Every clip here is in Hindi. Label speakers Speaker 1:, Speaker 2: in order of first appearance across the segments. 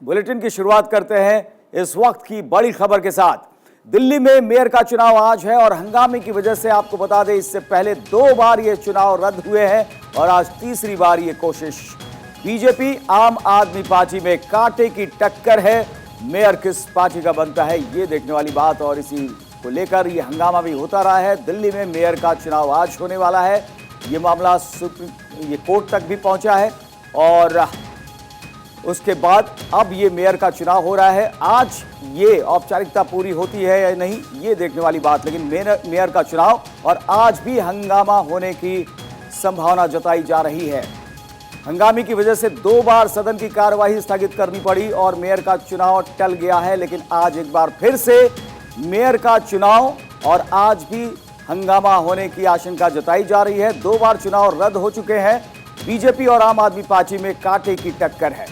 Speaker 1: बुलेटिन की शुरुआत करते हैं इस वक्त की बड़ी खबर के साथ। दिल्ली में मेयर का चुनाव आज है और हंगामे की वजह से आपको बता दें, इससे पहले 2 बार ये चुनाव रद्द हुए हैं और आज तीसरी बार ये कोशिश। बीजेपी आम आदमी पार्टी में कांटे की टक्कर है। मेयर किस पार्टी का बनता है ये देखने वाली बात, और इसी को लेकर ये हंगामा भी होता रहा है। दिल्ली में मेयर का चुनाव आज होने वाला है। ये मामला ये कोर्ट तक भी पहुंचा है और उसके बाद अब ये मेयर का चुनाव हो रहा है। आज ये औपचारिकता पूरी होती है या नहीं ये देखने वाली बात, लेकिन मेयर का चुनाव और आज भी हंगामा होने की संभावना जताई जा रही है। हंगामे की वजह से 2 बार सदन की कार्यवाही स्थगित करनी पड़ी और मेयर का चुनाव टल गया है, लेकिन आज एक बार फिर से मेयर का चुनाव और आज भी हंगामा होने की आशंका जताई जा रही है। 2 बार चुनाव रद्द हो चुके हैं। बीजेपी और आम आदमी पार्टी में कांटे की टक्कर है।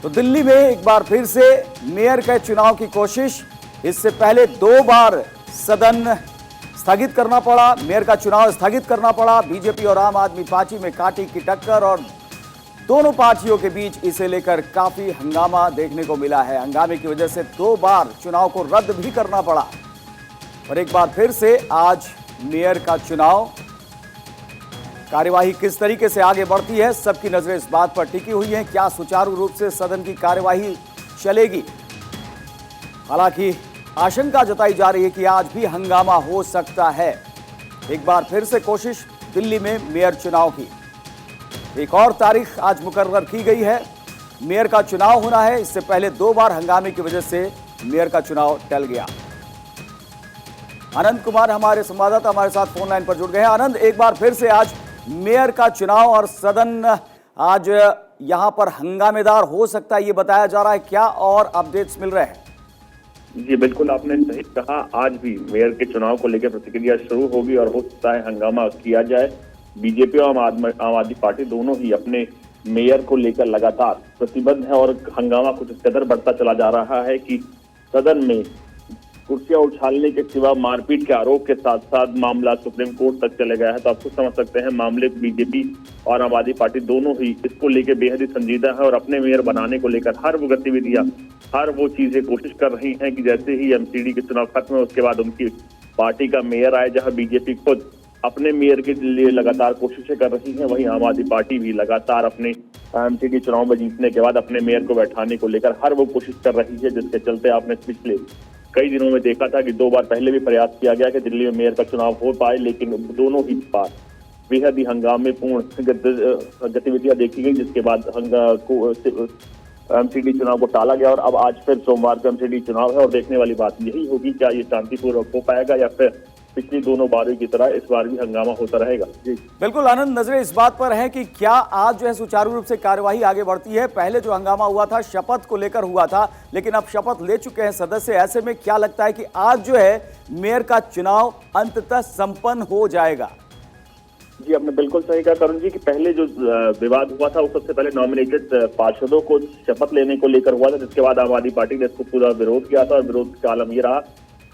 Speaker 1: तो दिल्ली में एक बार फिर से मेयर के चुनाव की कोशिश। इससे पहले 2 बार सदन स्थगित करना पड़ा, मेयर का चुनाव स्थगित करना पड़ा। बीजेपी और आम आदमी पार्टी में कांटे की टक्कर और दोनों पार्टियों के बीच इसे लेकर काफी हंगामा देखने को मिला है। हंगामे की वजह से 2 बार चुनाव को रद्द भी करना पड़ा और एक बार फिर से आज मेयर का चुनाव। कार्यवाही किस तरीके से आगे बढ़ती है, सबकी नजरें इस बात पर टिकी हुई हैं। क्या सुचारू रूप से सदन की कार्यवाही चलेगी? हालांकि आशंका जताई जा रही है कि आज भी हंगामा हो सकता है। एक बार फिर से कोशिश दिल्ली में मेयर चुनाव की। एक और तारीख आज मुकर्रर की गई है। मेयर का चुनाव होना है। इससे पहले 2 बार हंगामे की वजह से मेयर का चुनाव टल गया। आनंद कुमार हमारे संवाददाता हमारे साथ फोन लाइन पर जुड़ गए हैं। आनंद, एक बार फिर से आज मेयर का चुनाव और सदन आज यहां पर हंगामेदार हो सकता है ये बताया जा रहा है, क्या और अपडेट्स मिल रहे हैं?
Speaker 2: जी बिल्कुल, आपने सही कहा। आज भी मेयर के चुनाव को लेकर प्रतिक्रिया शुरू होगी और हो सकता है हंगामा किया जाए। बीजेपी और आम आदमी पार्टी दोनों ही अपने मेयर को लेकर लगातार प्रतिबद्ध है और हंगामा कुछ इस कदर बढ़ता चला जा रहा है कि सदन में कुर्सियां उछालने के सिवा मारपीट के आरोप के साथ साथ मामला सुप्रीम कोर्ट तक चले गया है। तो आप खुद समझ सकते हैं, मामले बीजेपी और आम आदमी पार्टी दोनों ही इसको लेकर बेहद ही संजीदा है और अपने मेयर बनाने को लेकर हर वो गतिविधियां, हर वो चीजें कोशिश कर रही हैं कि जैसे ही एमसीडी के चुनाव खत्म है उसके बाद उनकी पार्टी का मेयर आए। जहां बीजेपी खुद अपने मेयर के लिए लगातार कोशिशें कर रही है, वहीं आम आदमी पार्टी भी लगातार अपने एमसीडी चुनाव में जीतने के बाद अपने मेयर को बैठाने को लेकर हर वो कोशिश कर रही है, जिसके चलते आपने पिछले कई दिनों में देखा था कि 2 बार पहले भी प्रयास किया गया कि दिल्ली में मेयर का चुनाव हो पाए, लेकिन दोनों ही बार बेहद ही हंगामेपूर्ण गतिविधियां देखी गई, जिसके बाद एमसीडी चुनाव को टाला गया और अब आज फिर सोमवार को एमसीडी चुनाव है और देखने वाली बात यही होगी क्या ये शांतिपूर्वक हो पाएगा या फिर पिछली दोनों बारों की तरह इस बार भी हंगामा होता रहेगा। जी
Speaker 1: बिल्कुल आनंद, नजरें इस बात पर है कि क्या आज जो है सुचारू रूप से कार्यवाही आगे बढ़ती है। पहले जो हंगामा हुआ था शपथ को लेकर हुआ था, लेकिन अब शपथ ले चुके हैं सदस्य। ऐसे में क्या लगता है कि आज जो है मेयर का चुनाव अंततः संपन्न हो जाएगा?
Speaker 2: जी आपने बिल्कुल सही कहा करुण जी कि पहले जो विवाद हुआ था वो सबसे पहले नॉमिनेटेड पार्षदों को शपथ लेने को लेकर हुआ था, जिसके बाद आम आदमी पार्टी ने इसको पूरा विरोध किया था और विरोध का आलम ये रहा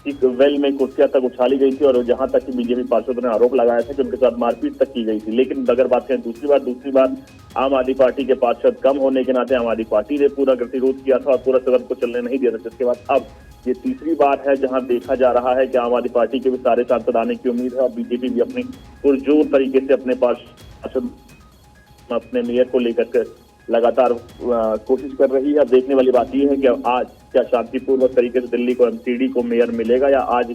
Speaker 2: कि वेल में कुर्सियां तक उछाली गई थी और जहां तक कि बीजेपी पार्षदों ने आरोप लगाया था कि उनके साथ मारपीट तक की गई थी। लेकिन अगर बात करें दूसरी बार आम आदमी पार्टी के पार्षद कम होने के नाते आम आदमी पार्टी ने पूरा गतिरोध किया था और पूरा सदन को चलने नहीं दिया था, जिसके बाद अब ये तीसरी बार है जहां देखा जा रहा है कि आम आदमी पार्टी के भी सारे सांसद आने की उम्मीद है और बीजेपी भी अपनी पुरजोर तरीके से अपने पार्षद अपने मेयर को लेकर लगातार कोशिश कर रही है। अब देखने वाली बात यह है कि आज क्या शांतिपूर्वक तरीके से दिल्ली को एमसीडी को मेयर मिलेगा या आज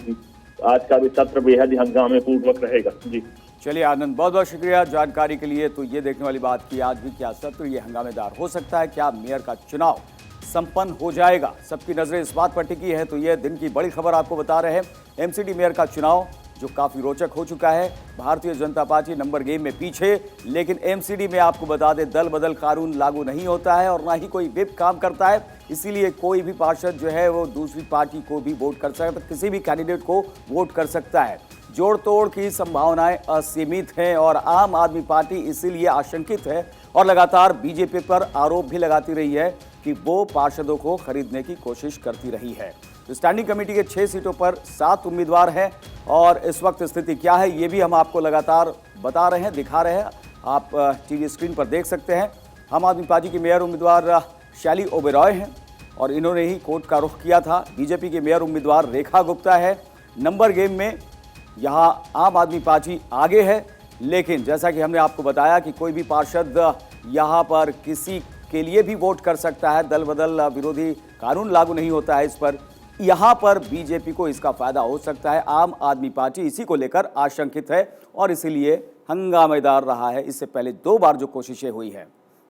Speaker 2: का भी सत्र बेहद ही हंगामेपूर्वक रहेगा। जी
Speaker 1: चलिए आनंद, बहुत बहुत शुक्रिया जानकारी के लिए। तो ये देखने वाली बात कि आज भी क्या सत्र ये हंगामेदार हो सकता है, क्या मेयर का चुनाव संपन्न हो जाएगा, सबकी नजरें इस बात पर टिकी है। तो ये दिन की बड़ी खबर आपको बता रहे हैं। एमसीडी मेयर का चुनाव जो काफी रोचक हो चुका है। Bharatiya Janata party number game में पीछे, लेकिन एमसीडी में आपको बता दें दल बदल कानून लागू नहीं होता है और ना ही कोई व्हिप काम करता है। इसीलिए कोई भी पार्षद जो है वो दूसरी पार्टी को भी वोट कर सकता है, किसी भी कैंडिडेट को वोट कर सकता है। जोड़ तोड़ की संभावनाएं असीमित हैं और आम आदमी पार्टी इसीलिए आशंकित है और लगातार बीजेपी पर आरोप भी लगाती रही है कि वो पार्षदों को खरीदने की कोशिश करती रही है। तो स्टैंडिंग कमेटी के 6 सीटों पर 7 उम्मीदवार हैं और इस वक्त स्थिति क्या है ये भी हम आपको लगातार बता रहे हैं, दिखा रहे हैं। आप टीवी स्क्रीन पर देख सकते हैं। आम आदमी पार्टी की मेयर उम्मीदवार शैली ओबेरॉय हैं और इन्होंने ही कोर्ट का रुख किया था। बीजेपी की मेयर उम्मीदवार रेखा गुप्ता है। नंबर गेम में यहाँ आम आदमी पार्टी आगे है, लेकिन जैसा कि हमने आपको बताया कि कोई भी पार्षद यहाँ पर किसी के लिए भी वोट कर सकता है, दल बदल विरोधी कानून लागू नहीं होता है इस पर। यहाँ पर बीजेपी को इसका फायदा हो सकता है। आम आदमी पार्टी इसी को लेकर आशंकित है और इसीलिए हंगामेदार रहा है। इससे पहले 2 बार जो कोशिशें हुई हैं